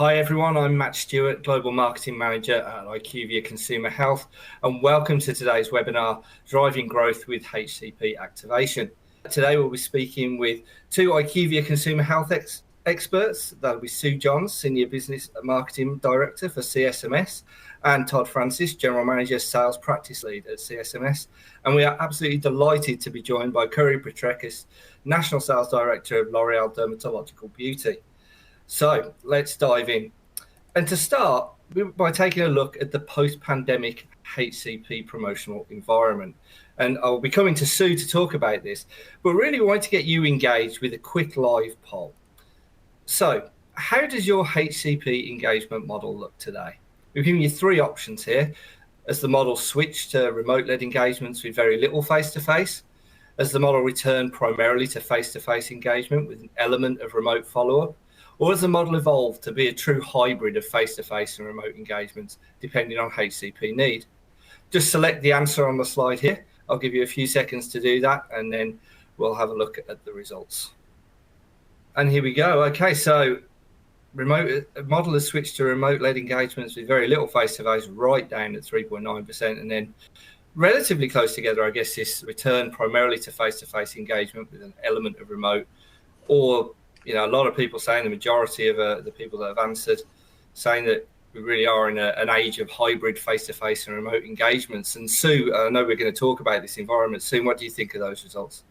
Hi everyone, I'm Matt Stewart, Global Marketing Manager at IQVIA Consumer Health, and welcome to today's webinar, Driving Growth with HCP Activation. Today we'll be speaking with two IQVIA Consumer Health experts. That'll be Sue Johns, Senior Business Marketing Director for CSMS, and Todd Francis, General Manager, Sales Practice Lead at CSMS. And we are absolutely delighted to be joined by Curry Petrakis, National Sales Director of L'Oreal Dermatological Beauty. So let's dive in. And to start, by taking a look at the post-pandemic HCP promotional environment. And I'll be coming to Sue to talk about this, but really want to get you engaged with a quick live poll. So how does your HCP engagement model look today? We've given you three options here. As the model switched to remote-led engagements with very little face-to-face, as the model returned primarily to face-to-face engagement with an element of remote follow-up, or has the model evolved to be a true hybrid of face-to-face and remote engagements, depending on HCP need? Just select the answer on the slide here. I'll give you a few seconds to do that, and then we'll have a look at the results. And here we go. Okay, so model has switched to remote-led engagements with very little face-to-face, right down at 3.9%, and then relatively close together, I guess, this return primarily to face-to-face engagement with an element of remote, or a lot of people saying, the majority of the people that have answered, saying that we really are in an age of hybrid face-to-face and remote engagements. And Sue, I know we're going to talk about this environment soon. What do you think of those results?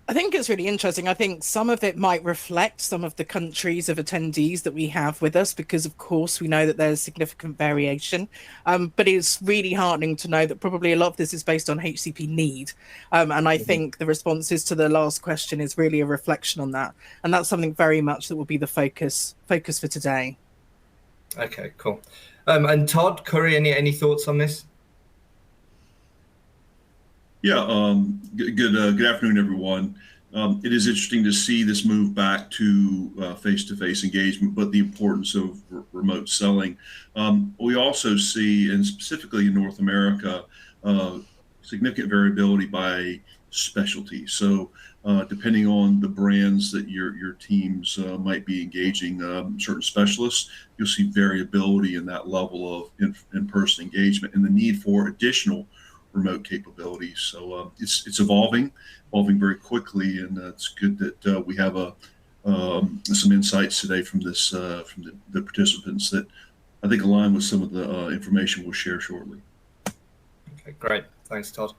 I think it's really interesting. I think some of it might reflect some of the countries of attendees that we have with us, because of course we know that there's significant variation, but it's really heartening to know that probably a lot of this is based on HCP need. And I think the responses to the last question is really a reflection on that. And that's something very much that will be the focus for today. Okay, cool. And Todd, Curry, any thoughts on this? Yeah, good afternoon, everyone. It is interesting to see this move back to face-to-face engagement, but the importance of remote selling. We also see, and specifically in North America, significant variability by specialty. So depending on the brands that your teams might be engaging, certain specialists, you'll see variability in that level of in-person engagement and the need for additional remote capabilities. So it's evolving very quickly, and it's good that we have some insights today from this from the participants that I think align with some of the information we'll share shortly. Okay, great. Thanks, Todd.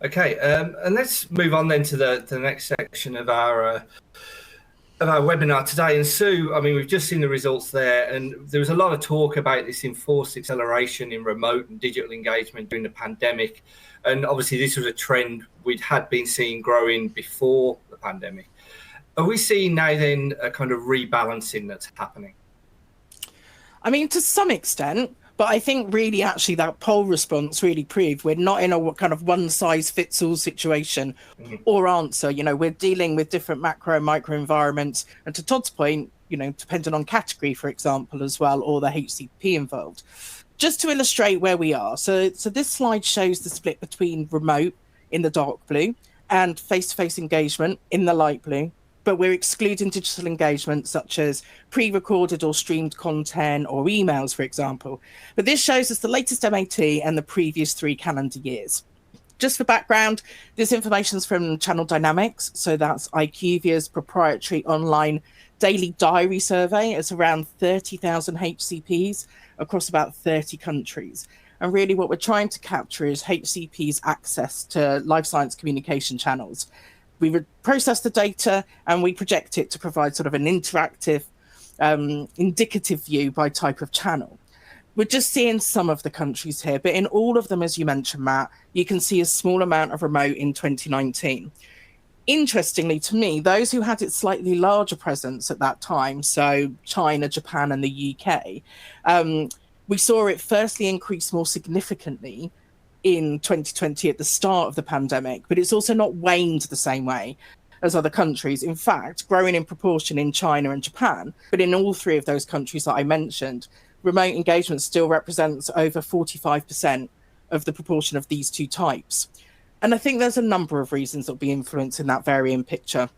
Okay, and let's move on then to the next section of our webinar today. And Sue, I mean, we've just seen the results there, and there was a lot of talk about this enforced acceleration in remote and digital engagement during the pandemic. And obviously this was a trend had been seeing growing before the pandemic. Are we seeing now then a kind of rebalancing that's happening? I mean, to some extent, but I think really actually that poll response really proved we're not in a kind of one size fits all situation or answer. We're dealing with different macro and micro environments. And to Todd's point, depending on category, for example, as well, or the HCP involved. Just to illustrate where we are. So this slide shows the split between remote in the dark blue and face-to-face engagement in the light blue. But we're excluding digital engagement such as pre-recorded or streamed content or emails, for example. But this shows us the latest MAT and the previous 3 calendar years. Just for background, this information is from Channel Dynamics. So that's IQVIA's proprietary online daily diary survey. It's around 30,000 HCPs across about 30 countries. And really what we're trying to capture is HCP's access to life science communication channels. We would process the data and we project it to provide sort of an interactive, indicative view by type of channel. We're just seeing some of the countries here, but in all of them, as you mentioned, Matt, you can see a small amount of remote in 2019. Interestingly to me, those who had its slightly larger presence at that time, so China, Japan, and the UK, we saw it firstly increase more significantly in 2020 at the start of the pandemic, but it's also not waned the same way as other countries. In fact, growing in proportion in China and Japan, but in all 3 of those countries that I mentioned, remote engagement still represents over 45% of the proportion of these 2 types. And I think there's a number of reasons that will be influencing that varying picture.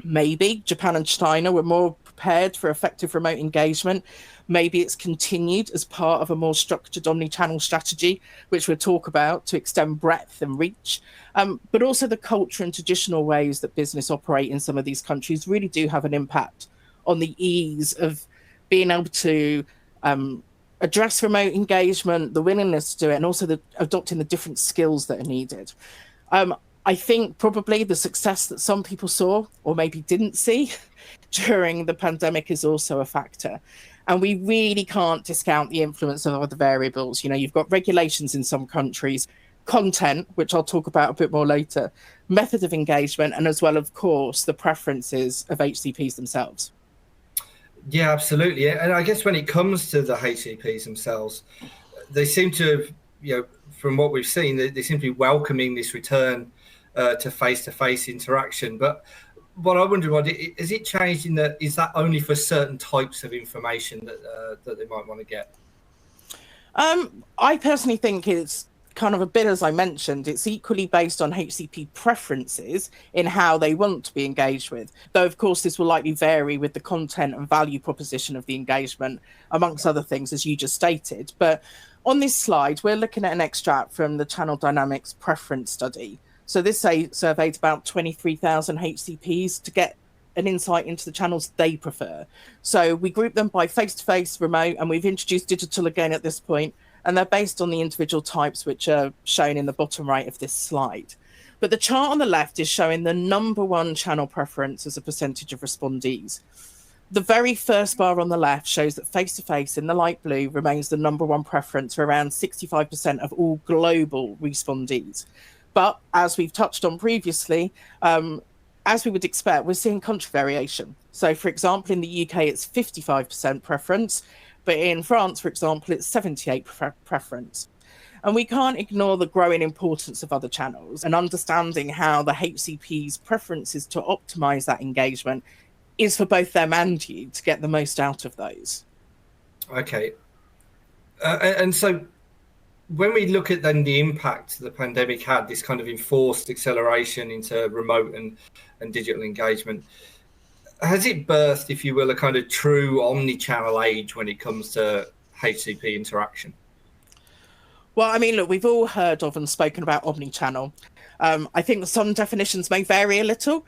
Maybe Japan and China were more prepared for effective remote engagement. Maybe it's continued as part of a more structured omni-channel strategy, which we'll talk about to extend breadth and reach. But also the culture and traditional ways that business operate in some of these countries really do have an impact on the ease of being able to address remote engagement, the willingness to do it, and also adopting the different skills that are needed. I think probably the success that some people saw or maybe didn't see during the pandemic is also a factor. And we really can't discount the influence of other variables. You know, you've got regulations in some countries, content, which I'll talk about a bit more later, method of engagement, and as well, of course, the preferences of HCPs themselves. Yeah, absolutely. And I guess when it comes to the HCPs themselves, they seem to have, you know, from what we've seen, they seem to be welcoming this return to face-to-face interaction. But what I wonder, is it changed in that, is that only for certain types of information that they might want to get? I personally think it's kind of a bit, as I mentioned, it's equally based on HCP preferences in how they want to be engaged with. Though, of course, this will likely vary with the content and value proposition of the engagement, amongst other things, as you just stated. But on this slide, we're looking at an extract from the Channel Dynamics Preference Study. So this surveyed about 23,000 HCPs to get an insight into the channels they prefer. So we group them by face-to-face, remote, and we've introduced digital again at this point, and they're based on the individual types which are shown in the bottom right of this slide. But the chart on the left is showing the number one channel preference as a percentage of respondees. The very first bar on the left shows that face-to-face in the light blue remains the number one preference for around 65% of all global respondees. But as we've touched on previously, as we would expect, we're seeing country variation. So, for example, in the UK, it's 55% preference, but in France, for example, it's 78% preference. And we can't ignore the growing importance of other channels, and understanding how the HCP's preferences to optimize that engagement is for both them and you to get the most out of those. Okay. And so when we look at then the impact the pandemic had, this kind of enforced acceleration into remote and digital engagement, has it birthed, if you will, a kind of true omni-channel age when it comes to HCP interaction? Well, I mean, look, we've all heard of and spoken about omni-channel. I think some definitions may vary a little,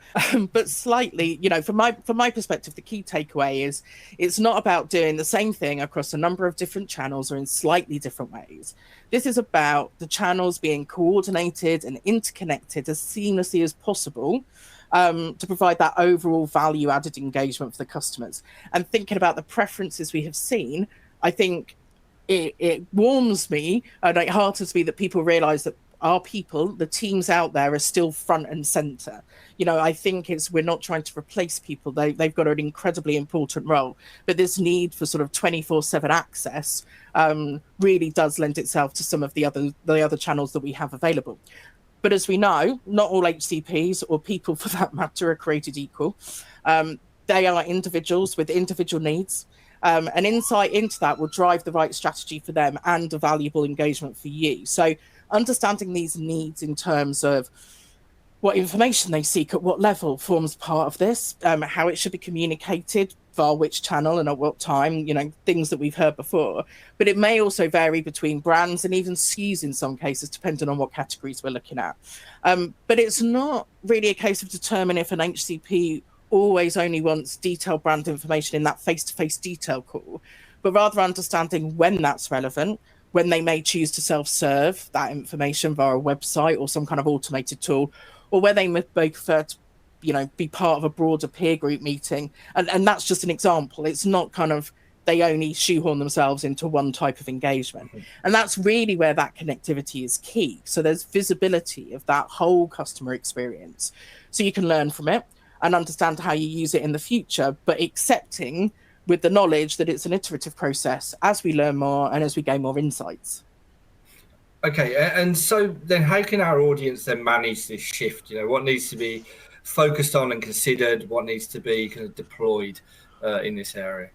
but slightly, you know, from my perspective, the key takeaway is it's not about doing the same thing across a number of different channels or in slightly different ways. This is about the channels being coordinated and interconnected as seamlessly as possible to provide that overall value-added engagement for the customers. And thinking about the preferences we have seen, I think it warms me and it heartens me that people realize that our people, the teams out there, are still front and center. You know, I think we're not trying to replace people. They've got an incredibly important role, but this need for sort of 24/7 access really does lend itself to some of the other channels that we have available. But as we know, not all HCPs or people for that matter are created equal. They are individuals with individual needs. An insight into that will drive the right strategy for them and a valuable engagement for you. So understanding these needs in terms of what information they seek at what level forms part of this, how it should be communicated via which channel and at what time, you know, things that we've heard before. But it may also vary between brands and even SKUs in some cases, depending on what categories we're looking at. But it's not really a case of determining if an HCP always only wants detailed brand information in that face-to-face detail call, but rather understanding when that's relevant, when they may choose to self-serve that information via a website or some kind of automated tool, or where they may prefer to, you know, be part of a broader peer group meeting. And that's just an example. It's not kind of they only shoehorn themselves into one type of engagement. Mm-hmm. And that's really where that connectivity is key. So there's visibility of that whole customer experience. So you can learn from it and understand how you use it in the future, but accepting with the knowledge that it's an iterative process as we learn more and as we gain more insights. Okay, and so then how can our audience then manage this shift? You know, what needs to be focused on and considered, what needs to be kind of deployed in this area?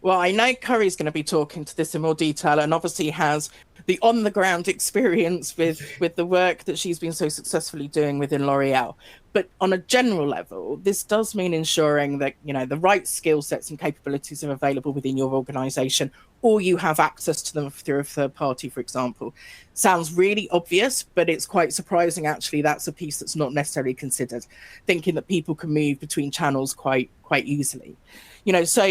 Well, I know Curry's going to be talking to this in more detail, and obviously has the on-the-ground experience with the work that she's been so successfully doing within L'Oreal. But on a general level, this does mean ensuring that, you know, the right skill sets and capabilities are available within your organization, or you have access to them through a third party, for example. Sounds really obvious, but it's quite surprising, actually. That's a piece that's not necessarily considered, thinking that people can move between channels quite easily. You know, so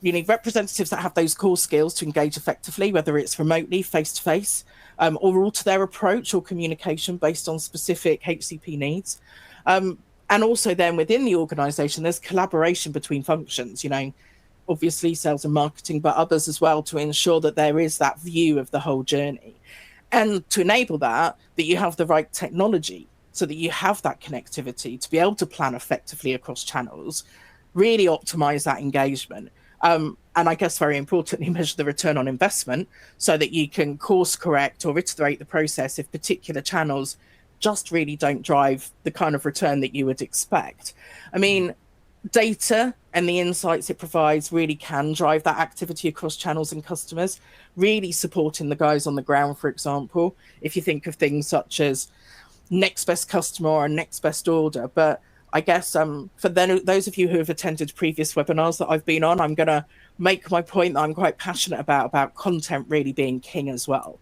you need representatives that have those core skills to engage effectively, whether it's remotely, face-to-face, or alter their approach or communication based on specific HCP needs. And also then within the organization, there's collaboration between functions, you know, obviously sales and marketing, but others as well, to ensure that there is that view of the whole journey. And to enable that you have the right technology so that you have that connectivity to be able to plan effectively across channels, really optimize that engagement. And I guess very importantly, measure the return on investment so that you can course correct or iterate the process if particular channels just really don't drive the kind of return that you would expect. I mean, data and the insights it provides really can drive that activity across channels and customers, really supporting the guys on the ground, for example, if you think of things such as next best customer or next best order. But I guess for those of you who have attended previous webinars that I've been on, I'm going to make my point that I'm quite passionate about content really being king as well.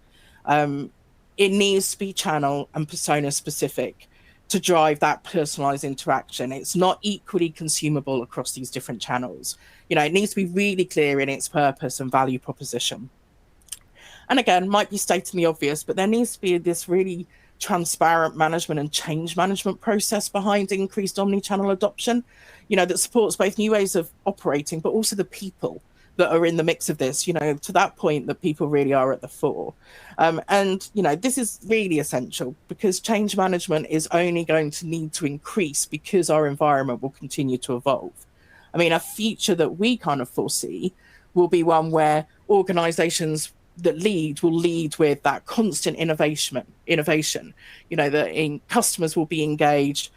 It needs to be channel and persona specific to drive that personalized interaction. It's not equally consumable across these different channels. You know, it needs to be really clear in its purpose and value proposition. And again, might be stating the obvious, but there needs to be this really transparent management and change management process behind increased omni-channel adoption, you know, that supports both new ways of operating, but also the people that are in the mix of this, you know, to that point that people really are at the fore. And, you know, this is really essential because change management is only going to need to increase because our environment will continue to evolve. I mean, a future that we kind of foresee will be one where organizations that will lead with that constant innovation, you know, that customers will be engaged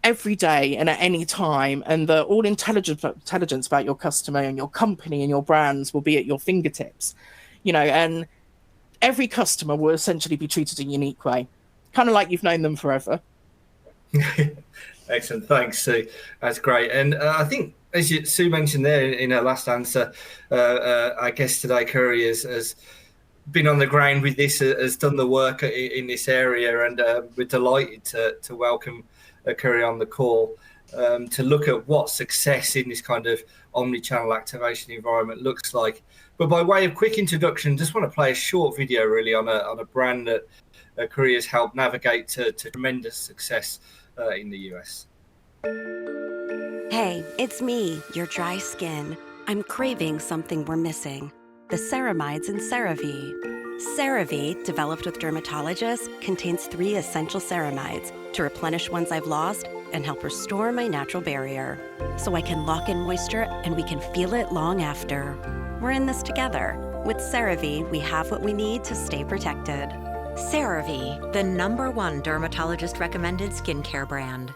every day and at any time, and the all intelligence about your customer and your company and your brands will be at your fingertips, you know, and every customer will essentially be treated in a unique way, kind of like you've known them forever. Excellent, thanks, Sue. That's great. And I think, as Sue mentioned there in her last answer, I guess today Curry has been on the ground with this, has done the work in this area, and we're delighted to welcome Curry on the call to look at what success in this kind of omni-channel activation environment looks like. But by way of quick introduction, just want to play a short video really on a brand that Curry has helped navigate to tremendous success in the US. Hey, it's me, your dry skin. I'm craving something we're missing. The ceramides in CeraVe. CeraVe, developed with dermatologists, contains 3 essential ceramides to replenish ones I've lost and help restore my natural barrier. So I can lock in moisture and we can feel it long after. We're in this together. With CeraVe, we have what we need to stay protected. CeraVe, the #1 dermatologist-recommended skincare brand.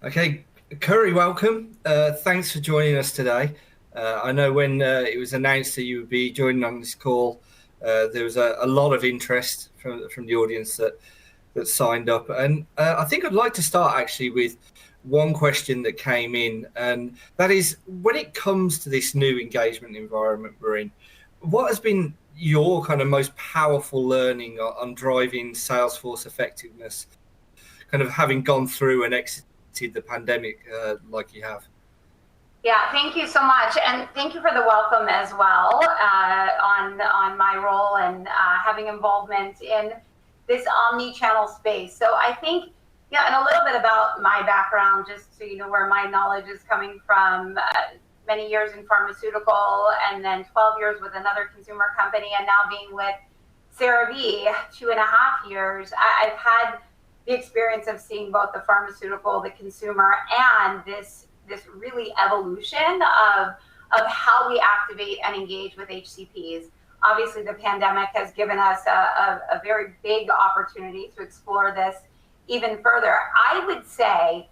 Okay, Curry, welcome. Thanks for joining us today. I know when it was announced that you would be joining on this call, there was a lot of interest from the audience that signed up. And I think I'd like to start actually with one question that came in, and that is, when it comes to this new engagement environment we're in, what has been your kind of most powerful learning on driving Salesforce effectiveness, kind of having gone through and exited the pandemic like you have? Yeah, thank you so much. And thank you for the welcome as well on my role and having involvement in this omni-channel space. So I think, yeah, and a little bit about my background, just so you know where my knowledge is coming from. Many years in pharmaceutical and then 12 years with another consumer company, and now being with CeraVe 2.5 years. I've had the experience of seeing both the pharmaceutical, the consumer, and this really evolution of how we activate and engage with HCPs. Obviously, the pandemic has given us a very big opportunity to explore this even further. I would say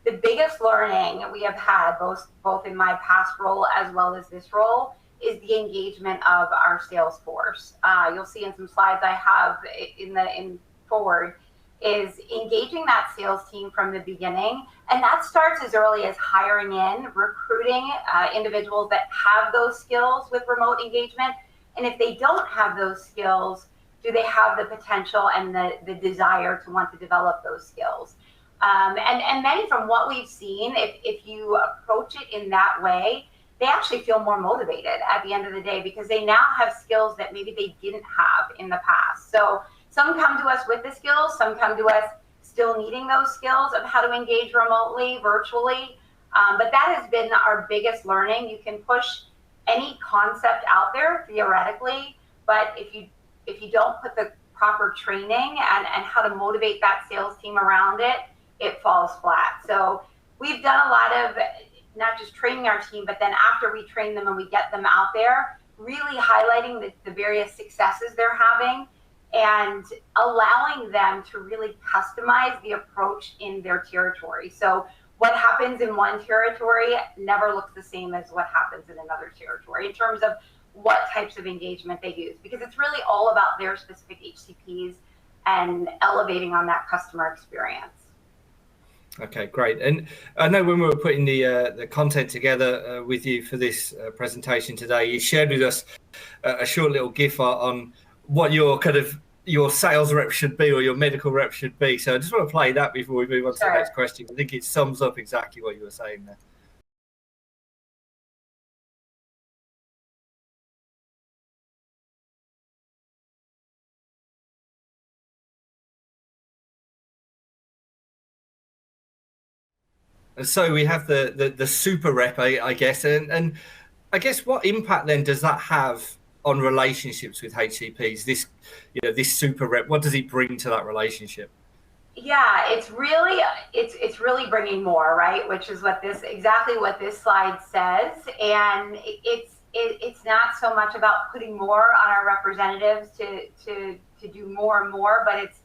the biggest learning we have had, both in my past role as well as this role, is the engagement of our sales force. You'll see in some slides I have in forward, is engaging that sales team from the beginning. And that starts as early as hiring in, recruiting individuals that have those skills with remote engagement. And if they don't have those skills, do they have the potential and the desire to want to develop those skills? And many, from what we've seen, if you approach it in that way, they actually feel more motivated at the end of the day because they now have skills that maybe they didn't have in the past. So some come to us with the skills, some come to us still needing those skills of how to engage remotely, virtually. But that has been our biggest learning. You can push any concept out there theoretically, but if you don't put the proper training and how to motivate that sales team around it, it falls flat. So we've done a lot of not just training our team, but then after we train them and we get them out there, really highlighting the various successes they're having and allowing them to really customize the approach in their territory. So what happens in one territory never looks the same as what happens in another territory in terms of what types of engagement they use, because it's really all about their specific HCPs and elevating on that customer experience. Okay, great. And I know when we were putting the content together with you for this presentation today, you shared with us a short little GIF on what your sales rep should be or your medical rep should be. So I just want to play that before we move on to the next question. I think it sums up exactly what you were saying there. And so we have the super rep, I guess, and I guess what impact then does that have on relationships with HCPs? This super rep, what does he bring to that relationship? Yeah, it's really bringing more, right? Which is exactly what this slide says, and it's not so much about putting more on our representatives to do more and more, but it's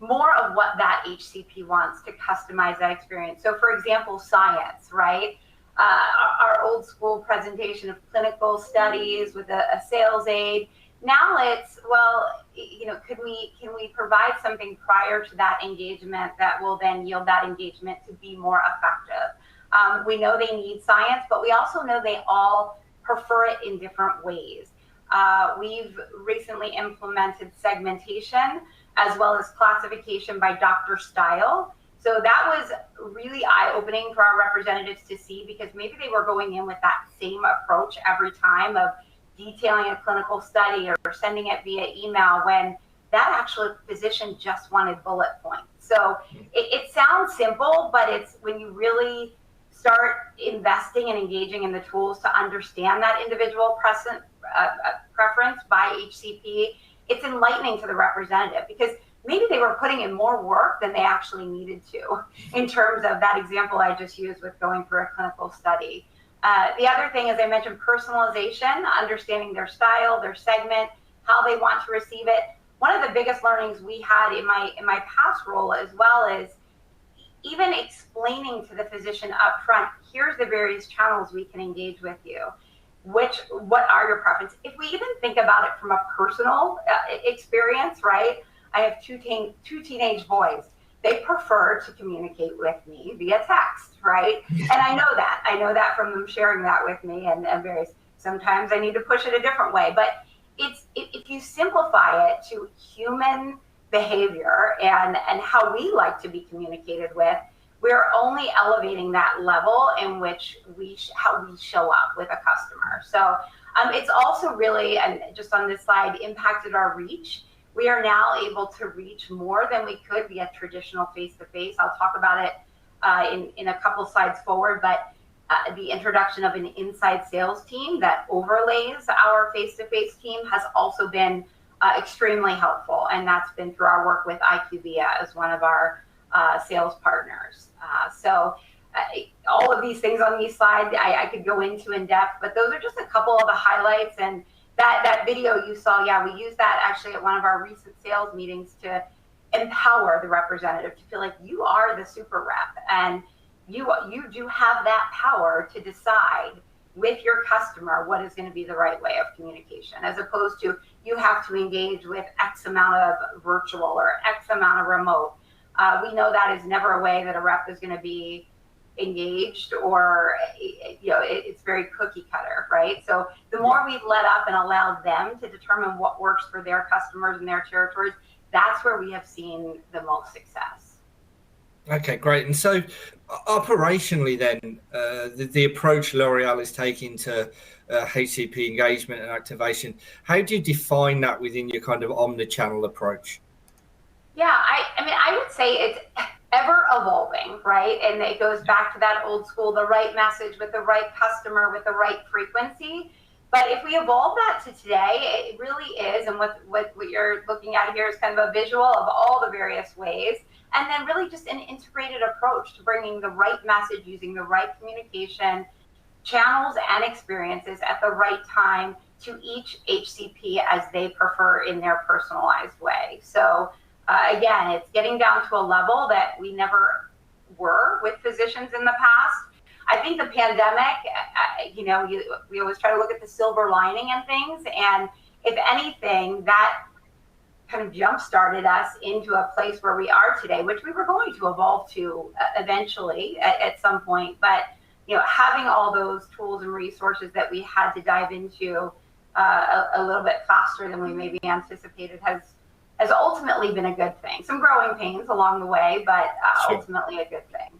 more of what that HCP wants to customize that experience. So for example, science, right? Our old school presentation of clinical studies with a sales aid. Now it's, well, can we provide something prior to that engagement that will then yield that engagement to be more effective? We know they need science, but we also know they all prefer it in different ways. We've recently implemented segmentation as well as classification by doctor style. So that was really eye-opening for our representatives to see, because maybe they were going in with that same approach every time of detailing a clinical study or sending it via email, when that actual physician just wanted bullet points. So it sounds simple, but it's when you really start investing and engaging in the tools to understand that individual preference by HCP, it's enlightening to the representative, because maybe they were putting in more work than they actually needed to in terms of that example I just used with going through a clinical study. The other thing, as I mentioned, personalization, understanding their style, their segment, how they want to receive it. One of the biggest learnings we had in my past role as well is even explaining to the physician up front, here's the various channels we can engage with you. What are your preferences? If we even think about it from a personal experience, right? I have two teenage boys. They prefer to communicate with me via text, right? And I know that from them sharing that with me, and various, sometimes I need to push it a different way, but if you simplify it to human behavior and how we like to be communicated with, we're only elevating that level in which how we show up with a customer. So it's also really, and just on this slide, impacted our reach. We are now able to reach more than we could via traditional face-to-face. I'll talk about it in a couple slides forward, but the introduction of an inside sales team that overlays our face-to-face team has also been extremely helpful, and that's been through our work with IQVIA as one of our sales partners. So all of these things on these slides I could go into in depth, but those are just a couple of the highlights. And that video you saw, yeah, we used that actually at one of our recent sales meetings to empower the representative to feel like you are the super rep and you do have that power to decide with your customer what is going to be the right way of communication, as opposed to you have to engage with X amount of virtual or X amount of remote. We know that is never a way that a rep is going to be engaged, or it's very cookie cutter, right? So the more we've let up and allowed them to determine what works for their customers and their territories, that's where we have seen the most success. Okay, great. And so operationally then, the approach L'Oreal is taking to HCP engagement and activation, how do you define that within your kind of omni-channel approach? Yeah, I mean, I would say it's ever evolving, right? And it goes back to that old school, the right message with the right customer with the right frequency. But if we evolve that to today, it really is, and what you're looking at here is kind of a visual of all the various ways, and then really just an integrated approach to bringing the right message using the right communication channels and experiences at the right time to each HCP as they prefer in their personalized way. So again, it's getting down to a level that we never were with physicians in the past. I think the pandemic, we always try to look at the silver lining and things. And if anything, that kind of jump-started us into a place where we are today, which we were going to evolve to eventually at some point. But, having all those tools and resources that we had to dive into a little bit faster than we maybe anticipated has ultimately been a good thing. Some growing pains along the way, but ultimately a good thing.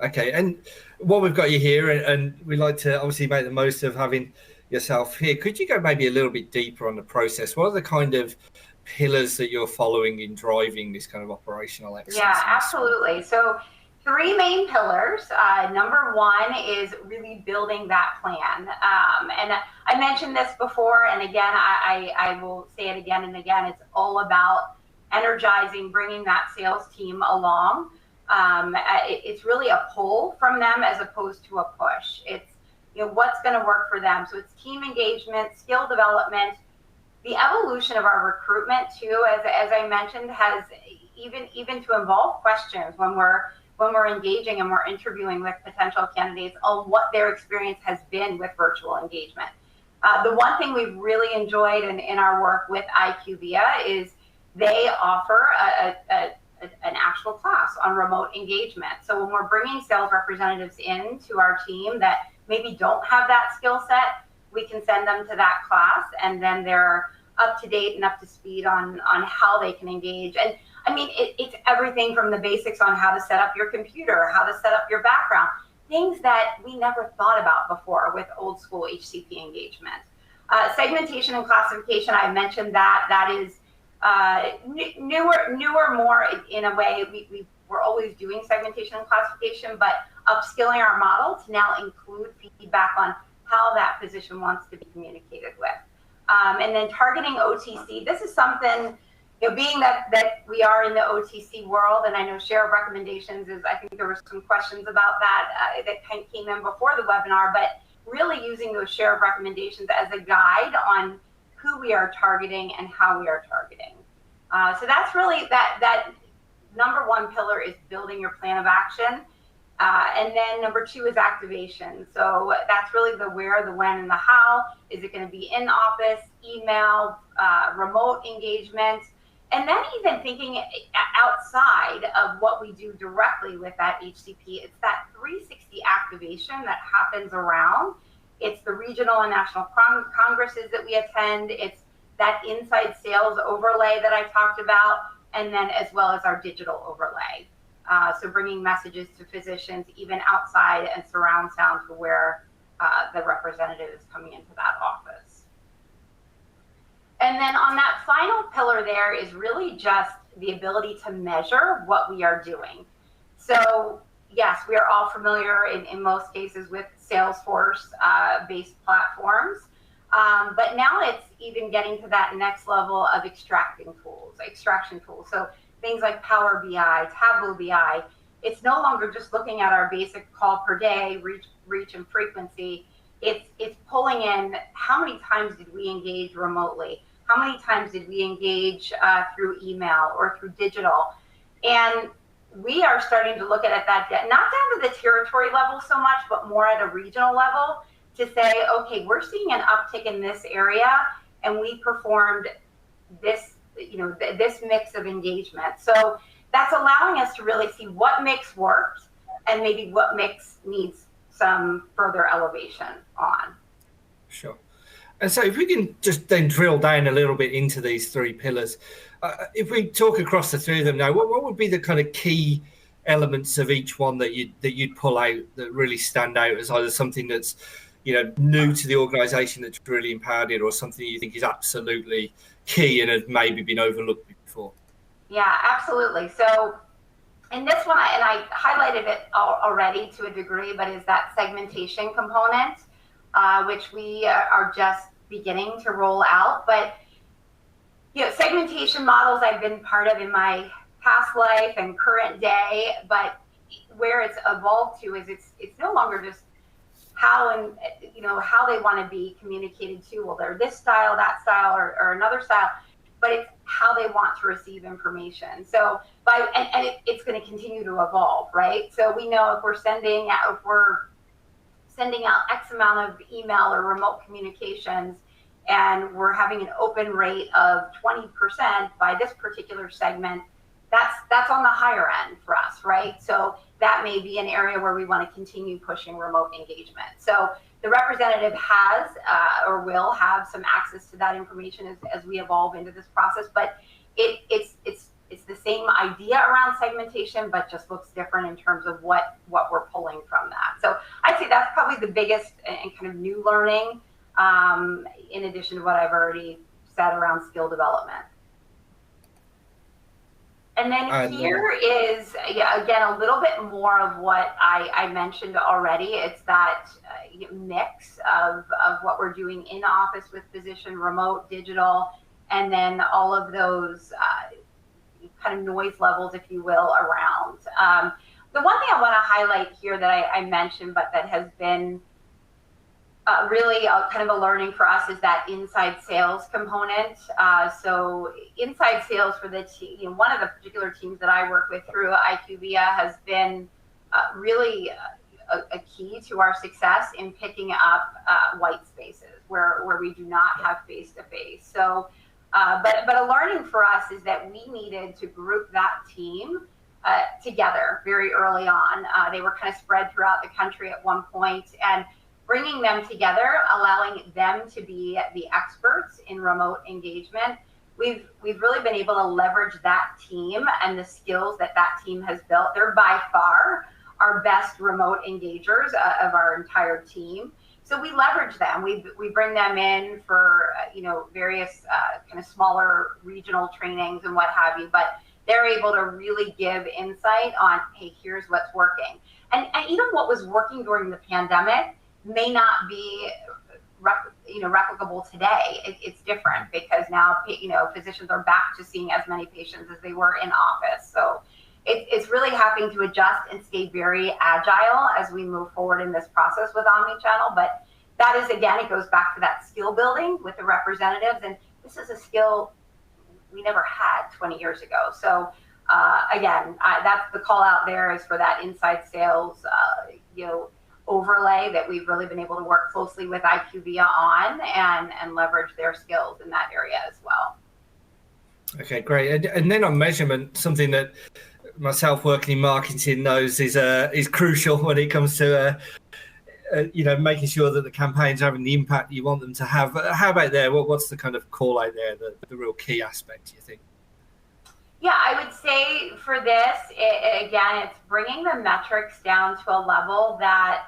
Okay, and while we've got you here, and we like to obviously make the most of having yourself here, could you go maybe a little bit deeper on the process? What are the kind of pillars that you're following in driving this kind of operational excellence? Yeah, absolutely. So 3 main pillars. Number 1 is really building that plan. And I mentioned this before, and again, I will say it again and again. It's all about energizing, bringing that sales team along. It's really a pull from them as opposed to a push. It's what's going to work for them. So it's team engagement, skill development. The evolution of our recruitment too, as I mentioned, has even to involve questions when we're engaging and we're interviewing with potential candidates on what their experience has been with virtual engagement. The one thing we've really enjoyed in our work with IQVIA is they offer an actual class on remote engagement. So when we're bringing sales representatives into our team that maybe don't have that skill set, we can send them to that class, and then they're up to date and up to speed on how they can engage. And I mean, it's everything from the basics on how to set up your computer, how to set up your background, things that we never thought about before with old school HCP engagement. Segmentation and classification, I mentioned that is newer more in a way. We're always doing segmentation and classification, but upskilling our model to now include feedback on how that physician wants to be communicated with. And then targeting OTC. This is something, being that we are in the OTC world, and I know share of recommendations is, I think there were some questions about that that kind of came in before the webinar, but really using those share of recommendations as a guide on who we are targeting and how we are targeting. So that's really that number 1 pillar is building your plan of action. And then number 2 is activation. So that's really the where, the when, and the how. Is it going to be in office, email, remote engagement? And then even thinking outside of what we do directly with that HCP, it's that 360 activation that happens around. It's the regional and national congresses that we attend. It's that inside sales overlay that I talked about, and then as well as our digital overlay. So bringing messages to physicians even outside and surround sound to where the representative is coming into that office. And then on that final pillar there is really just the ability to measure what we are doing. So yes, we are all familiar in most cases with Salesforce based platforms. But now it's even getting to that next level of extraction tools. So things like Power BI, Tableau BI, it's no longer just looking at our basic call per day, reach and frequency. It's pulling in how many times did we engage remotely? How many times did we engage through email or through digital? And we are starting to look at that, not down to the territory level so much, but more at a regional level to say, okay, we're seeing an uptick in this area and we performed this, this mix of engagement. So that's allowing us to really see what mix worked and maybe what mix needs some further elevation on. Sure. And so if we can just then drill down a little bit into these three pillars, if we talk across the three of them now, what would be the kind of key elements of each one that you'd pull out that really stand out as either something that's new to the organization that's really empowered it, or something you think is absolutely key and has maybe been overlooked before? Yeah, absolutely. So in this one, I highlighted it already to a degree, but is that segmentation component, which we are just beginning to roll out. But segmentation models I've been part of in my past life and current day, but where it's evolved to is it's no longer just how they want to be communicated to. Well, they're this style, that style, or another style, but it's how they want to receive information. So it's going to continue to evolve, right? So we know if we're sending out X amount of email or remote communications, and we're having an open rate of 20% by this particular segment, that's on the higher end for us, right? So that may be an area where we want to continue pushing remote engagement. So the representative has or will have some access to that information as we evolve into this process, but it's the same idea around segmentation, but just looks different in terms of what we're pulling from that. So I'd say that's probably the biggest and kind of new learning, in addition to what I've already said around skill development. And then here is, again, a little bit more of what I mentioned already. It's that mix of what we're doing in office with physician, remote, digital, and then all of those kind of noise levels, if you will, around. The one thing I want to highlight here that I mentioned, but that has been really kind of a learning for us, is that inside sales component. So inside sales for the team, one of the particular teams that I work with through IQVIA has been really a key to our success in picking up white spaces where we do not have face-to-face. So, but a learning for us is that we needed to group that team together very early on. They were kind of spread throughout the country at one point, and bringing them together, allowing them to be the experts in remote engagement. We've really been able to leverage that team and the skills that team has built. They're by far our best remote engagers of our entire team. So we leverage them. We bring them in for various kind of smaller regional trainings and what have you, but they're able to really give insight on, hey, here's what's working. And even what was working during the pandemic may not be replicable today. It's different because now physicians are back to seeing as many patients as they were in office. So it's really having to adjust and stay very agile as we move forward in this process with OMNICHANNEL. But that is, again, it goes back to that skill building with the representatives, and this is a skill we never had 20 years ago. So again, that's the call out there, is for that inside sales overlay that we've really been able to work closely with IQVIA on and leverage their skills in that area as well. Okay, great. And then on measurement, something that myself working in marketing knows is crucial when it comes to making sure that the campaigns are having the impact that you want them to have. How about there? What's the kind of call out there, the real key aspect, do you think? Yeah, I would say for this, again, it's bringing the metrics down to a level that,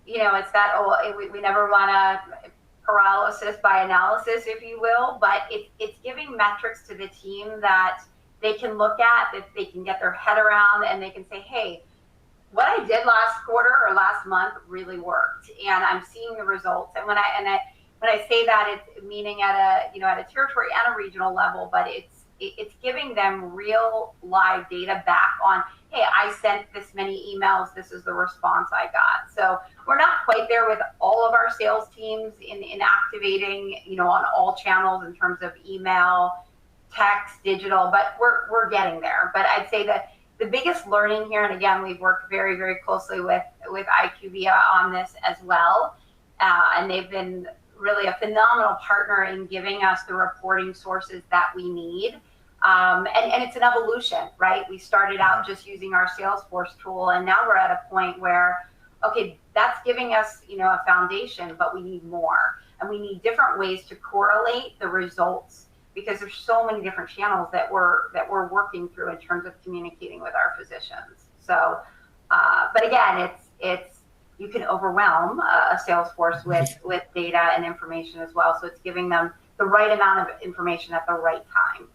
it's that, we never want to paralysis by analysis, if you will, but it's giving metrics to the team that they can look at, that they can get their head around, and they can say, hey, what I did last quarter or last month really worked, and I'm seeing the results. And when I say that, it's meaning at a territory and a regional level, but it's giving them real live data back on, hey, I sent this many emails, this is the response I got. So we're not quite there with all of our sales teams in activating, on all channels in terms of email, text, digital, but we're getting there. But I'd say that the biggest learning here, and again, we've worked very, very closely with IQVIA on this as well, and they've been really a phenomenal partner in giving us the reporting sources that we need. And it's an evolution, right? We started out just using our Salesforce tool, and now we're at a point where, okay, that's giving us, a foundation, but we need more. And we need different ways to correlate the results, because there's so many different channels that we're working through in terms of communicating with our physicians. So, but again, it's you can overwhelm a Salesforce with data and information as well. So it's giving them the right amount of information at the right time.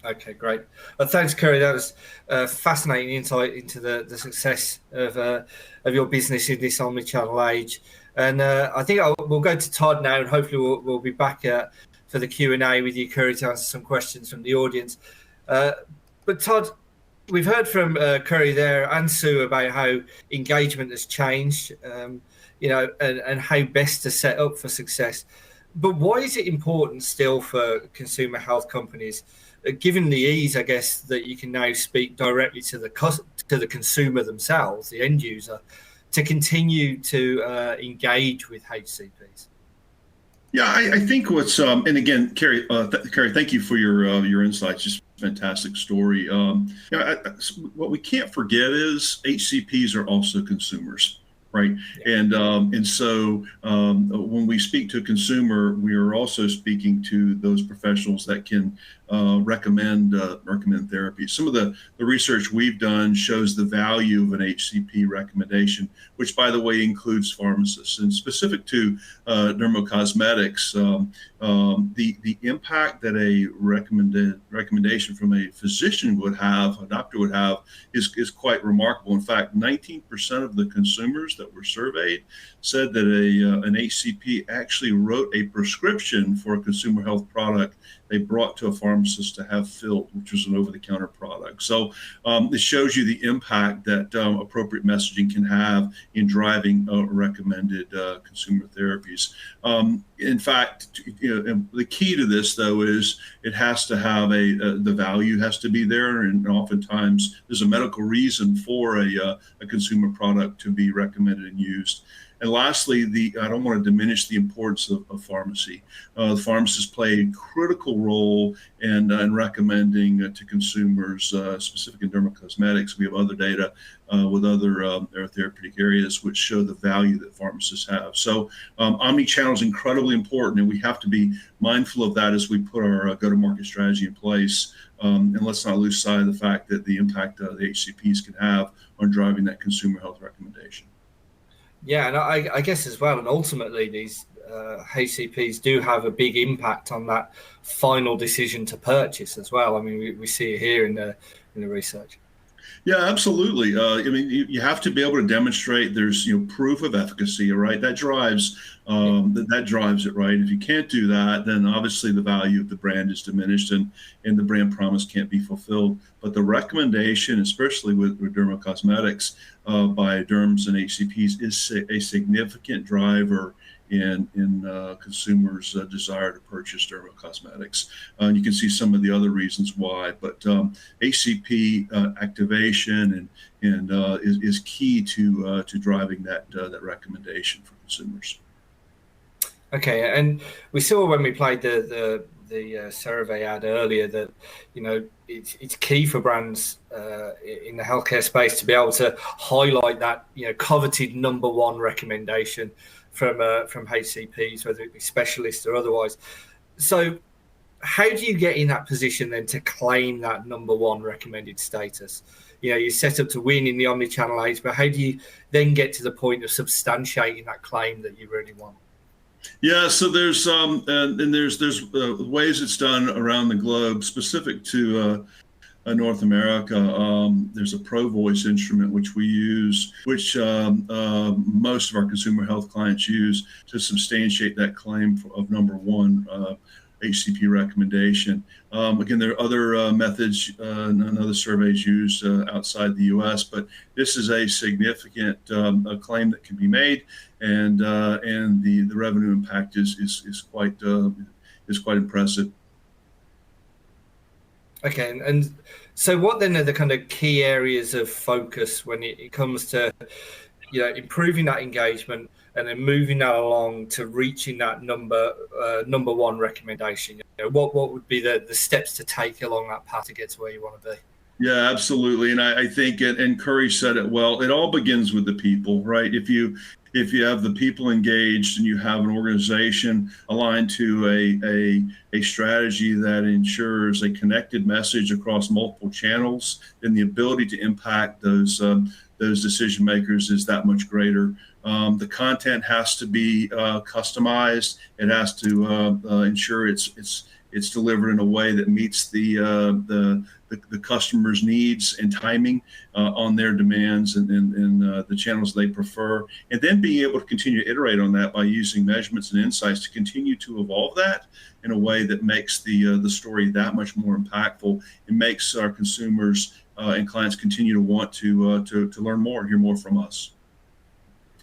Okay, great. Well, thanks, Kerry. That was fascinating insight into the success of your business in this omnichannel age. And I think we'll go to Todd now, and hopefully we'll be back for the Q&A with you, Kerry, to answer some questions from the audience. But Todd, we've heard from Kerry there and Sue about how engagement has changed, and how best to set up for success. But why is it important still for consumer health companies, given the ease, I guess, that you can now speak directly to the consumer themselves, the end user, to continue to engage with HCPs? Yeah, I think what's and again, Kerry, thank you for your insights. Just fantastic story. What we can't forget is HCPs are also consumers, right? Yeah. And so when we speak to a consumer, we are also speaking to those professionals that can recommend therapy. Some of the research we've done shows the value of an HCP recommendation, which, by the way, includes pharmacists. And specific to dermocosmetics, the impact that a recommendation from a physician would have, a doctor would have, is quite remarkable. In fact, 19% of the consumers that were surveyed said that an HCP actually wrote a prescription for a consumer health product they brought to a pharmacist to have filled, which was an over-the-counter product. So this shows you the impact that appropriate messaging can have in driving recommended consumer therapies. In fact, the key to this, though, is it has to have the value has to be there, and oftentimes there's a medical reason for a consumer product to be recommended and used. And lastly, I don't want to diminish the importance of pharmacy. The pharmacists play a critical role in recommending to consumers, specific in dermocosmetics. We have other data with other therapeutic areas which show the value that pharmacists have. So omni-channel is incredibly important, and we have to be mindful of that as we put our go-to-market strategy in place. And let's not lose sight of the fact that the impact the HCPs can have on driving that consumer health recommendation. Yeah, and I guess as well, and ultimately these HCPs do have a big impact on that final decision to purchase as well. I mean, we see it here in the research. Yeah, absolutely. I mean, you have to be able to demonstrate there's proof of efficacy, right? That drives that drives it, right? If you can't do that, then obviously the value of the brand is diminished, and the brand promise can't be fulfilled. But the recommendation, especially with dermocosmetics by derms and HCPs, is a significant driver in consumers' desire to purchase dermocosmetics. And you can see some of the other reasons why, but HCP activation and is key to driving that recommendation for consumers. Okay, and we saw when we played the CeraVe ad earlier that it's key for brands in the healthcare space to be able to highlight that coveted number one recommendation from HCPs, whether it be specialists or otherwise. So how do you get in that position then to claim that number one recommended status? You're set up to win in the omnichannel age, but how do you then get to the point of substantiating that claim that you really want? Yeah, so there's ways it's done around the globe specific to North America. There's a Pro Voice instrument which we use, which most of our consumer health clients use to substantiate that claim of number one HCP recommendation. Again, there are other methods and other surveys used outside the U.S., but this is a significant claim that can be made, and the revenue impact is quite impressive. Okay, and so what then are the kind of key areas of focus when it comes to, improving that engagement and then moving that along to reaching that number one recommendation? What would be the steps to take along that path to get to where you want to be? Yeah, absolutely. And I think, and Curry said it well, it all begins with the people, right? If you have the people engaged and you have an organization aligned to a strategy that ensures a connected message across multiple channels, then the ability to impact those decision makers is that much greater. The content has to be customized. It has to ensure it's delivered in a way that meets the customer's needs and timing on their demands and the channels they prefer, and then being able to continue to iterate on that by using measurements and insights to continue to evolve that in a way that makes the story that much more impactful and makes our consumers and clients continue to want to learn more, hear more from us.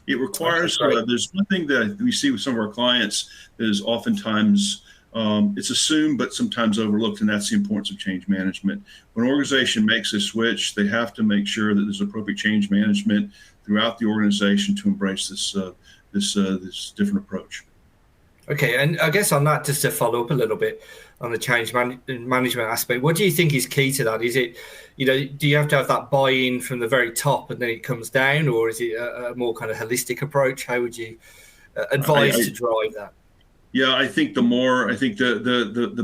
It requires, there's one thing that we see with some of our clients that is oftentimes it's assumed but sometimes overlooked, and that's the importance of change management. When an organization makes a switch, they have to make sure that there's appropriate change management throughout the organization to embrace this different approach. Okay, and I guess on that, just to follow up a little bit on the change management aspect, what do you think is key to that? Is it, do you have to have that buy-in from the very top and then it comes down, or is it a more kind of holistic approach? How would you advise to drive that? Yeah, I think the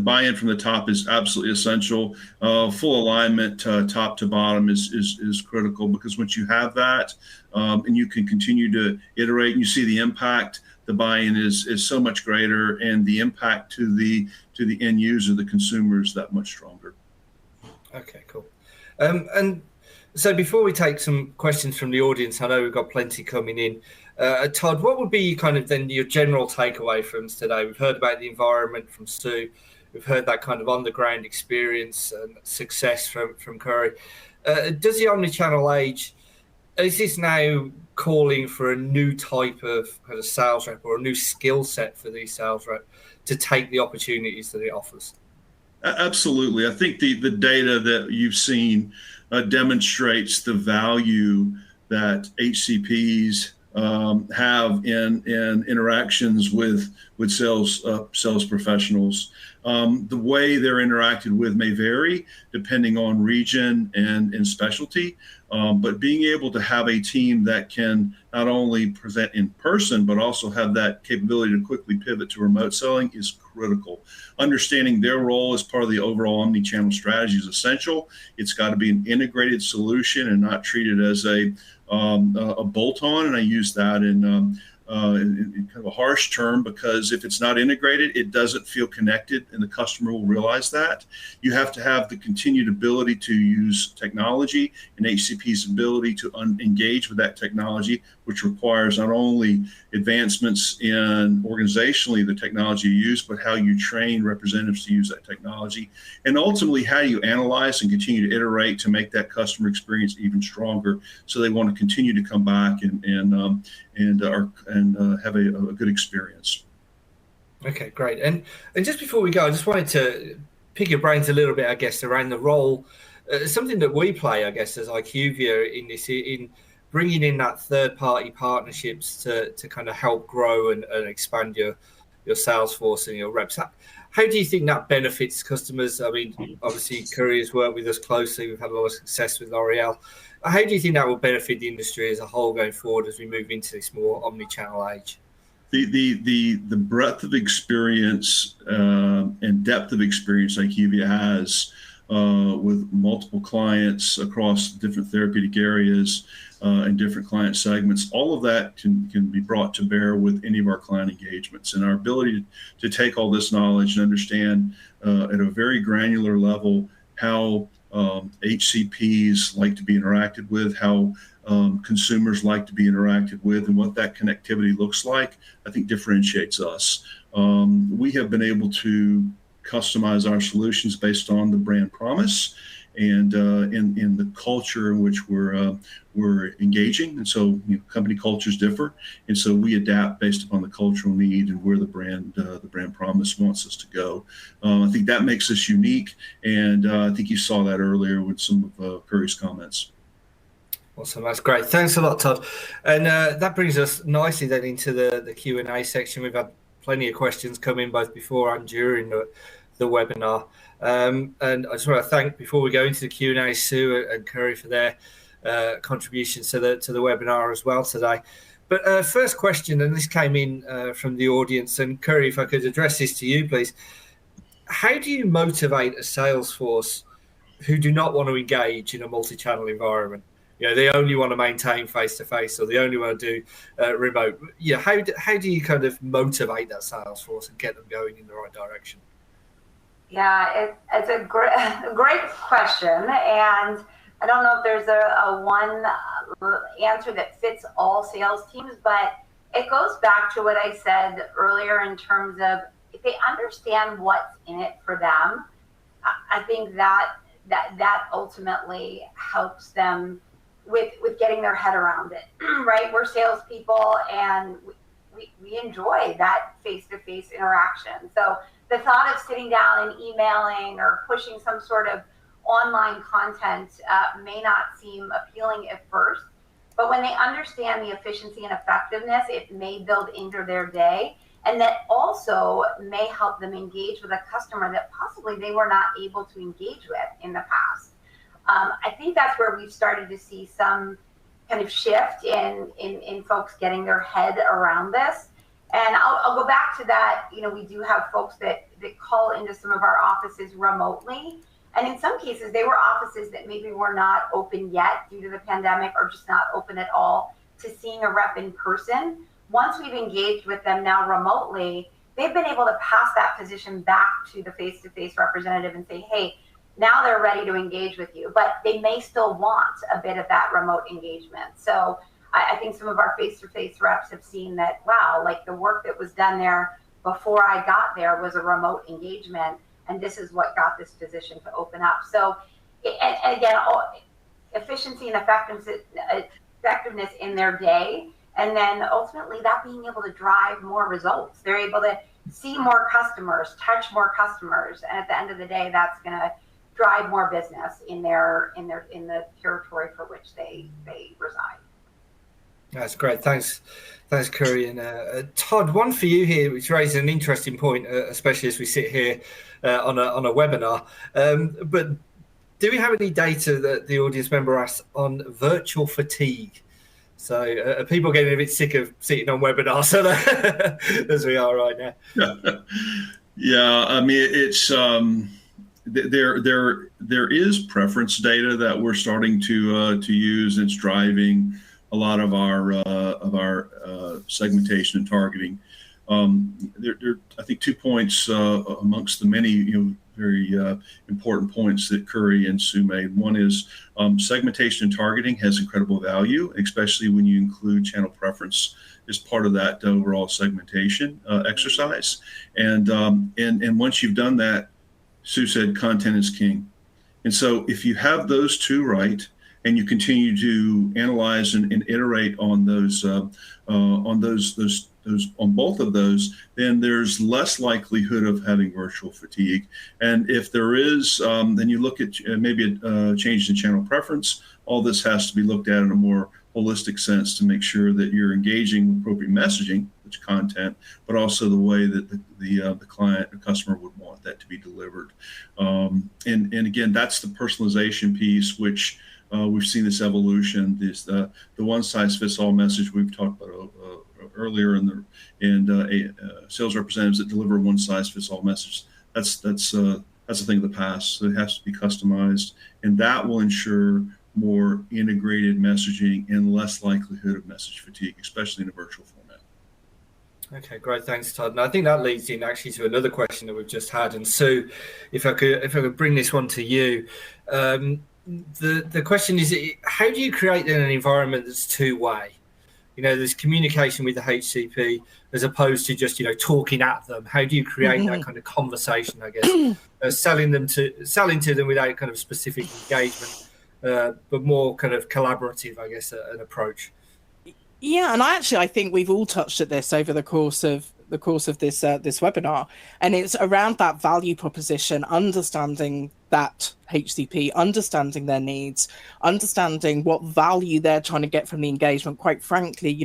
buy-in from the top is absolutely essential. Full alignment, top to bottom, is critical, because once you have that, and you can continue to iterate and you see the impact, the buy-in is so much greater, and the impact to the end user, the consumer, is that much stronger. Okay, cool. And so before we take some questions from the audience, I know we've got plenty coming in. Todd, what would be kind of then your general takeaway from today? We've heard about the environment from Sue. We've heard that kind of on-the-ground experience and success from Curry. Does the omni-channel age, is this now calling for a new type of kind of sales rep, or a new skill set for these sales reps to take the opportunities that it offers? Absolutely. I think the data that you've seen demonstrates the value that HCPs have in interactions with sales professionals. The way they're interacted with may vary depending on region and specialty, but being able to have a team that can not only present in person but also have that capability to quickly pivot to remote selling is critical. Understanding their role as part of the overall omni-channel strategy is essential. It's got to be an integrated solution and not treated as a bolt-on, and I use that in kind of a harsh term, because if it's not integrated, it doesn't feel connected, and the customer will realize that. You have to have the continued ability to use technology, and HCP's ability to engage with that technology, which requires not only advancements in organizationally the technology you use, but how you train representatives to use that technology, and ultimately how you analyze and continue to iterate to make that customer experience even stronger, so they want to continue to come back and have a good experience. Okay, great. And just before we go, I just wanted to pick your brains a little bit, I guess, around the role, something that we play, I guess, as IQVIA in bringing in that third-party partnerships to kind of help grow and expand your sales force and your reps. How do you think that benefits customers? I mean, obviously, Curry has worked with us closely. We've had a lot of success with L'Oreal. How do you think that will benefit the industry as a whole going forward as we move into this more omni-channel age? The breadth of experience and depth of experience IQVIA has with multiple clients across different therapeutic areas and different client segments, all of that can be brought to bear with any of our client engagements. And our ability to take all this knowledge and understand at a very granular level how HCPs like to be interacted with, how consumers like to be interacted with, and what that connectivity looks like, I think differentiates us. We have been able to customize our solutions based on the brand promise and in the culture in which we're engaging. And so company cultures differ, and so we adapt based upon the cultural need and where the brand promise wants us to go. I think that makes us unique, and I think you saw that earlier with some of Curry's comments. Awesome, that's great. Thanks a lot, Todd. And that brings us nicely then into the Q&A section. We've had plenty of questions come in both before and during the webinar. And I just want to thank, before we go into the Q&A, Sue and Curry for their contributions to the webinar as well today. But first question, and this came in from the audience, and Curry, if I could address this to you, please. How do you motivate a sales force who do not want to engage in a multi-channel environment? They only want to maintain face-to-face, or they only want to do remote. How do you kind of motivate that sales force and get them going in the right direction? Yeah, it's a great question, and I don't know if there's a one answer that fits all sales teams, but it goes back to what I said earlier in terms of if they understand what's in it for them, I think that ultimately helps them with getting their head around it, right? We're salespeople, and we enjoy that face-to-face interaction. So the thought of sitting down and emailing or pushing some sort of online content may not seem appealing at first, but when they understand the efficiency and effectiveness, it may build into their day, and that also may help them engage with a customer that possibly they were not able to engage with in the past. I think that's where we've started to see some kind of shift in folks getting their head around this. And I'll go back to that. We do have folks that call into some of our offices remotely. And in some cases, they were offices that maybe were not open yet due to the pandemic, or just not open at all to seeing a rep in person. Once we've engaged with them now remotely, they've been able to pass that position back to the face-to-face representative and say, hey, now they're ready to engage with you, but they may still want a bit of that remote engagement. So I think some of our face-to-face reps have seen that, wow, like the work that was done there before I got there was a remote engagement, and this is what got this position to open up. So, and again, efficiency and effectiveness in their day, and then ultimately that being able to drive more results. They're able to see more customers, touch more customers, and at the end of the day, that's going to drive more business in the territory for which they reside. That's great. Thanks, Curry. And Todd, one for you here, which raises an interesting point, especially as we sit here on a webinar. But do we have any data that the audience member asked on virtual fatigue? So are people getting a bit sick of sitting on webinars as we are right now? Yeah, I mean, it's there is preference data that we're starting to use. It's driving a lot of our segmentation and targeting. There I think 2 points amongst the many very important points that Curry and Sue made. One is segmentation and targeting has incredible value, especially when you include channel preference as part of that overall segmentation exercise. And once you've done that, Sue said content is king. And so if you have those two right, and you continue to analyze and iterate on those on both of those, then there's less likelihood of having virtual fatigue. And if there is, then you look at maybe a change in channel preference. All this has to be looked at in a more holistic sense to make sure that you're engaging with appropriate messaging, which content, but also the way that the client or customer would want that to be delivered. And again, that's the personalization piece, which we've seen this evolution. This the one-size-fits-all message we've talked about earlier, and sales representatives that deliver one-size-fits-all message. That's a thing of the past. So it has to be customized, and that will ensure more integrated messaging and less likelihood of message fatigue, especially in a virtual format. Okay, great. Thanks, Todd. And I think that leads in actually to another question that we've just had. And Sue, if I could bring this one to you. The question is, how do you create an environment that's two-way? there's communication with the HCP as opposed to just, talking at them. How do you create that kind of conversation, I guess, selling to them without kind of specific engagement, but more kind of collaborative, I guess, an approach. Yeah, and I think we've all touched at this over the course of this webinar, and it's around that value proposition, understanding that HCP, understanding their needs, understanding what value they're trying to get from the engagement. Quite frankly,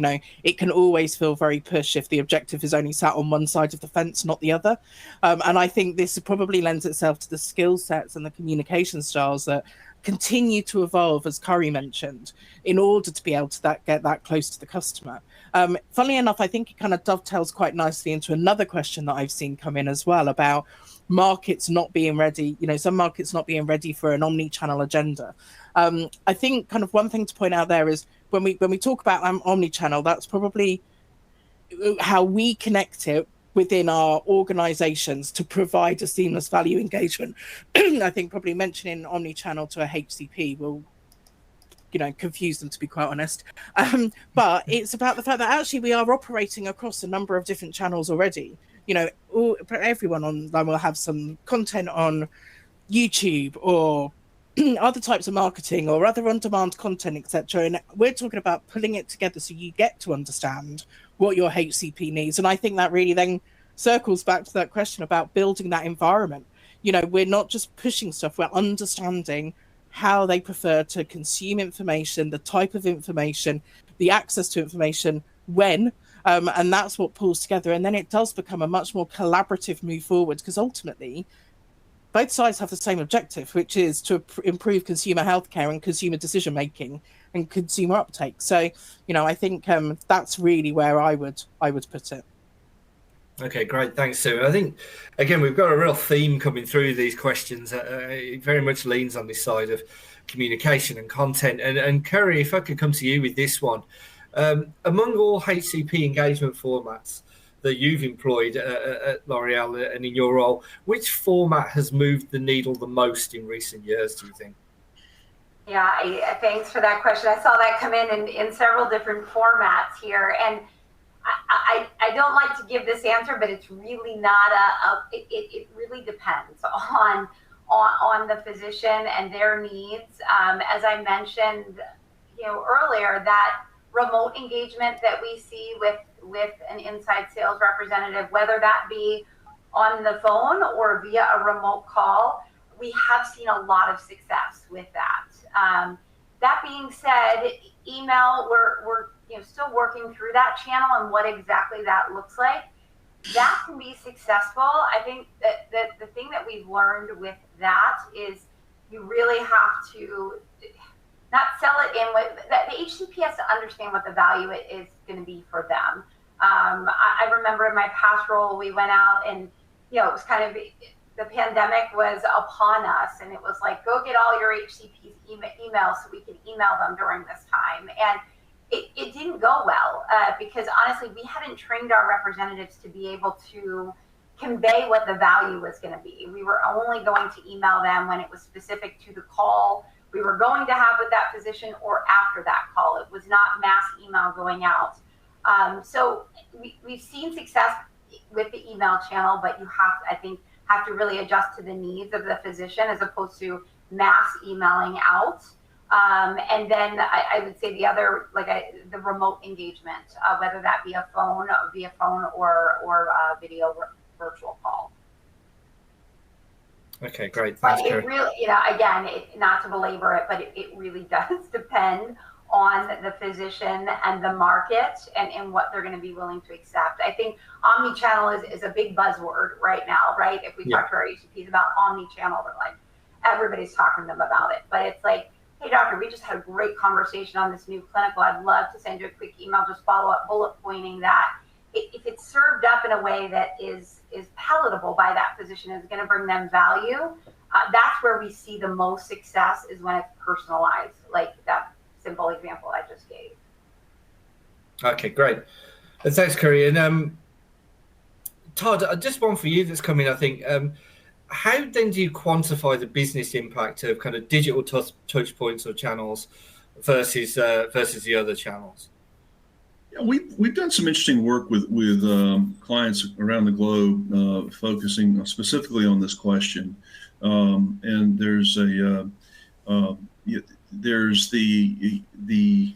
it can always feel very push if the objective is only sat on one side of the fence, not the other. And I think this probably lends itself to the skill sets and the communication styles that continue to evolve, as Curry mentioned, in order to be able to get that close to the customer. Funnily enough, I think it kind of dovetails quite nicely into another question that I've seen come in as well about markets not being ready, some markets not being ready for an omni-channel agenda. I think kind of one thing to point out there is when we talk about omni-channel, that's probably how we connect it within our organizations to provide a seamless value engagement. I think probably mentioning omni-channel to a HCP will confuse them, to be quite honest. But it's about the fact that actually we are operating across a number of different channels already. Everyone online will have some content on YouTube or other types of marketing or other on-demand content, etc. And we're talking about pulling it together so you get to understand what your HCP needs. And I think that really then circles back to that question about building that environment. We're not just pushing stuff, we're understanding how they prefer to consume information, the type of information, the access to information, when, and that's what pulls together. And then it does become a much more collaborative move forward, because ultimately both sides have the same objective, which is to improve consumer healthcare and consumer decision making and consumer uptake. So, I think that's really where I would put it. Okay, great. Thanks, Sue. I think, again, we've got a real theme coming through these questions. It very much leans on this side of communication and content. And Curry, if I could come to you with this one. Among all HCP engagement formats that you've employed at L'Oreal and in your role, which format has moved the needle the most in recent years, do you think? Yeah, thanks for that question. I saw that come in several different formats here. And I don't like to give this answer, but it's really not it really depends on the physician and their needs. As I mentioned, earlier, that remote engagement that we see with an inside sales representative, whether that be on the phone or via a remote call, we have seen a lot of success with that. That being said, email, we're still working through that channel and what exactly that looks like. That can be successful. I think that the thing that we've learned with that is you really have to not sell it in with that. The HCP has to understand what the value is going to be for them. I remember in my past role, we went out and, it was kind of, the pandemic was upon us, and it was like, go get all your HCP's emails so we can email them during this time. And it didn't go well because honestly, we hadn't trained our representatives to be able to convey what the value was going to be. We were only going to email them when it was specific to the call we were going to have with that physician or after that call. It was not mass email going out. So we've seen success with the email channel, but you have to really adjust to the needs of the physician as opposed to mass emailing out. And then I would say the other, the remote engagement, whether that be via phone or video virtual call. Okay, great. Thanks, But it really, again, not to belabor it, but it really does depend on the physician and the market and what they're going to be willing to accept. I think omni-channel is a big buzzword right now, right? If we talk to our HCPs about omni-channel, they're like, everybody's talking to them about it. But it's like, hey, doctor, we just had a great conversation on this new clinical. I'd love to send you a quick email, just follow up, bullet pointing that. If it's served up in a way that is palatable by that physician, is going to bring them value, that's where we see the most success, is when it's personalized, like that simple example I just gave. Okay, great. Thanks, Curry. And Todd, just one for you that's coming, I think. How then do you quantify the business impact of kind of digital touch points or channels versus the other channels? Yeah, we've done some interesting work with clients around the globe, focusing specifically on this question. And there's there's the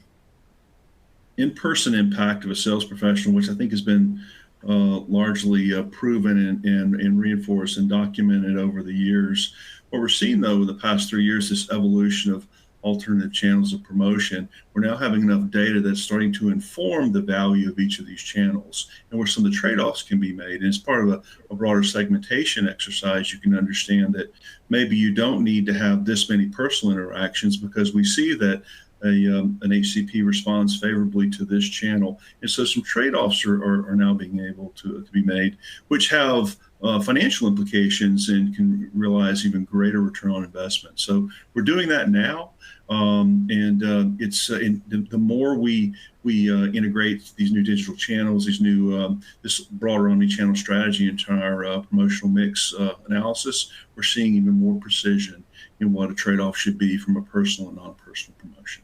in-person impact of a sales professional, which I think has been largely proven and reinforced and documented over the years. What we're seeing, though, in the past 3 years, this evolution of alternative channels of promotion. We're now having enough data that's starting to inform the value of each of these channels and where some of the trade-offs can be made. And as part of a broader segmentation exercise, you can understand that maybe you don't need to have this many personal interactions because we see that an HCP responds favorably to this channel. And so some trade-offs are now being able to be made, which have financial implications and can realize even greater return on investment. So we're doing that now. It's the more we integrate these new digital channels, these new this broader omni-channel strategy into our promotional mix analysis, we're seeing even more precision in what a trade-off should be from a personal and non-personal promotion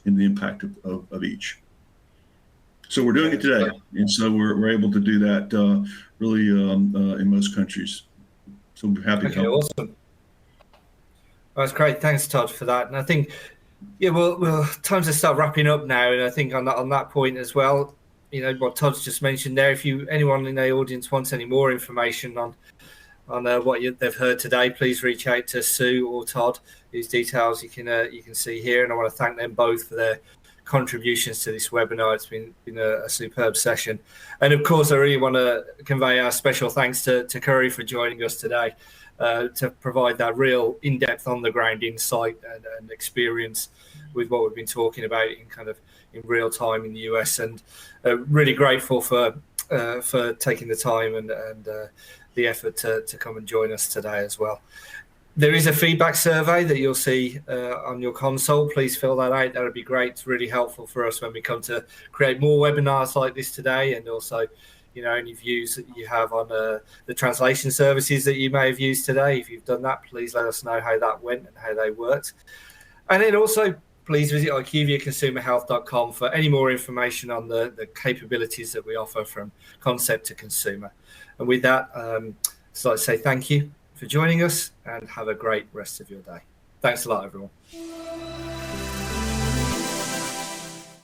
and the impact of each. So we're doing it today, and so we're able to do that really in most countries. So we're happy to help. Awesome. That's great. Thanks, Todd, for that. And I think, yeah, well, time to start wrapping up now. And I think on that point as well, you know, what Todd's just mentioned there, if anyone in the audience wants any more information on what they've heard today, please reach out to Sue or Todd, whose details you can see here. And I want to thank them both for their contributions to this webinar. It's been a superb session. And of course, I really want to convey our special thanks to Curry for joining us today. To provide that real in-depth, on-the-ground insight and experience with what we've been talking about in real time in the US, and really grateful for taking the time and the effort to come and join us today as well. There is a feedback survey that you'll see on your console. Please fill that out. That would be great. It's really helpful for us when we come to create more webinars like this today, and also, you know, any views that you have on the translation services that you may have used today. If you've done that, please let us know how that went and how they worked. And then also, please visit IQVIAconsumerhealth.com for any more information on the capabilities that we offer from concept to consumer. And with that, I'd like to say thank you for joining us and have a great rest of your day. Thanks a lot, everyone.